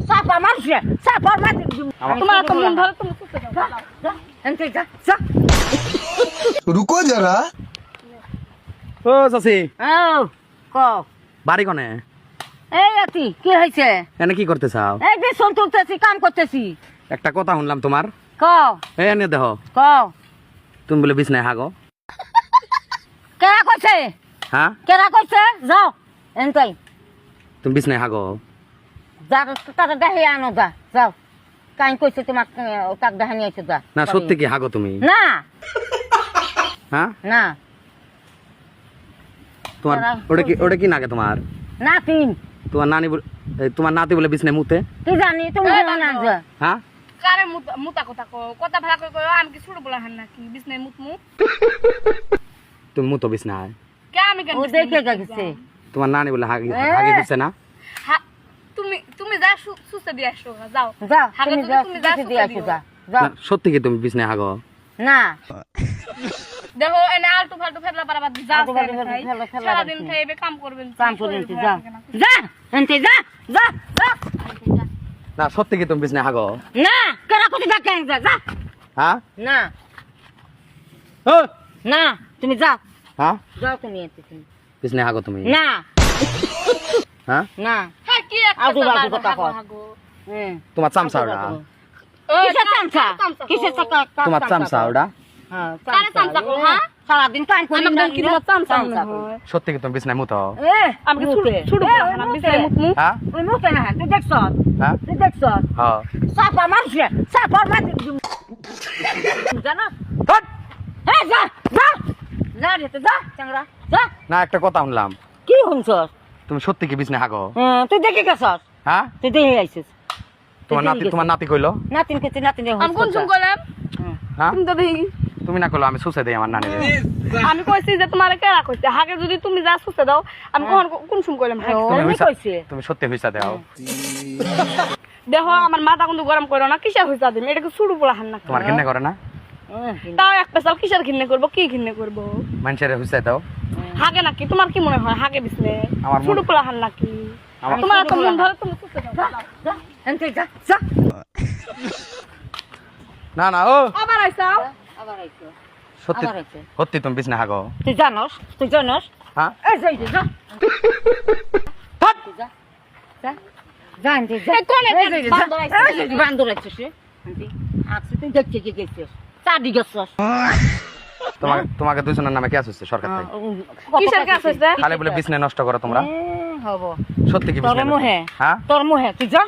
চাপা মারছে চাপা মার তোমার তো মন ধরে তুমি সুস্থ দাও যা এনতে যা যা रुको जरा ও চাচি ও ক বাড়ি কোনে এই আতি কি হইছে এনে কি করতে চাও এই যে সল তুলতেছি কাম করতেছি একটা কথা শুনলাম তোমার ক এনে দেখো ক তুমি বলে বিছনায় হাগো কেরা কইছে হ্যাঁ কেরা কইছে যাও এনতাই তুমি বিছনায় হাগো যা তারা দেখে আনো যা যাও কাই কইছে তোমাক কাক দেখা নিয়ে আইছে যা না সত্যি কি হাগো তুমি না হ্যাঁ না তোমার ওটা কি নাগে তোমার না তিন তোমার তোমার নাতি বলে বিছনায় মুতে কি জানি তুমি জানো না যা হ্যাঁ কারে মুতা কথা কো কথা ভাড়া কই কই আমি কি ছোট বলা হান নাকি বিছনায় মুতমু তুমি মুতো বিছনায় কে আমি কেন ও দেখে গেছে তোমার নানি বলে হাগি দিচ্ছে না তুমি তুমি যা সুস্থ দিয়ে আসো যাও যাও হাগে তুমি যদি যাও তুমি যা দেখে দিয়ে আসো যা যাও না, সত্যি কি তুমি বিছনায় হাগো না দেখো এনে আলতু ফালতু ফেলা পারাবার যা আলতু ফালতু ফেলা সারা দিন খাইবে কাম করবেন কাম করবেন যা যা এনতে যা যা যা না সত্যি কি তুমি বিছনায় হাগো না কেরা কোটি যা কেন যা যা হ্যাঁ না ও না তুমি যাও হ্যাঁ যাও তুমি এতে তুমি বিছনায় হাগো তুমি না হ্যাঁ না হ্যাঁ কি আলতু একটা ফালতু কথা কও হুম তোমার চামচা ওটা কিসের চামচা কিসের চাকা তোমার চামচা ওটা হ্যাঁ কারে চামচা কো হ্যাঁ সারাদিন কাম করি আমার না কি তোমার চামচা হয় সত্যি কি তুমি বিছনায় মুতো এ আমি কি ছোট বলা হান বিছনায় মুতমু হ্যাঁ ওই মুখে না তুই দেখছ হ্যাঁ তুই দেখছ হ্যাঁ চাপা মারছে চাপা মার জানো হাট! হ্যাঁ যা যা যা রে তো যা চাংরা যা না একটা কথা শুনলাম কি শুনছস তুমি সত্যি কি বিছনায় হাগো তুই দেখে গেছস হ্যাঁ তুই দেখে আইছিস তোমার নাতি কইলো নাতিন কেতে নাতিন আমি কোন শুন করলাম হ্যাঁ তুমি তো দেখি তুমি না কইলো আমি সুসে দেই আমার নানি আমি কইছি যে তোমার কেরা কইছে হাগে যদি তুমি যা সুস্থ দাও আমি কখন কোন শুন করলাম তুমি সত্যি হইছা দাও দেখো আমার মাথা কিন্তু গরম করো না কিসের হইছা দিম এটা কি ছোট বলা হান না তোমার কিন্নে করে না তাও এক পেশাল কিসের ঘিন্নে করবো কি ঘিন্নে করবো মানুষের হইছা দাও হাগে নাকি তোমার কি মনে হয় হাগে বিছলে আমার মনে- ছোট পোলা হান নাকি তোমার তো মন ধরে তুমি সুস্থ দাও যা এনতে যা যা না না ও আবার আইসাও আবার আইছো সত্যি আবার আইছো সত্যি তুমি বিছনায় হাগো তুই জানোস হ্যাঁ এই যাই যা হাট! যা যা যা এনতে যা এই কোনে এই যাই যা বান্দর আইছে? এই যাই বান্দর আইছিস এনতে আজকে তুই দেখতে কি গেছিস চাদি গেছস তোমাকে দুজনের নামে কে আসছে সরকার থেকে কিসের কাজ হইছে খালি বলে বিছনায় নষ্ট করো তোমরা হবো সত্যি কি তোর বিছনায় নষ্ট- মুহে হ্যাঁ তোর মুহে তুই যা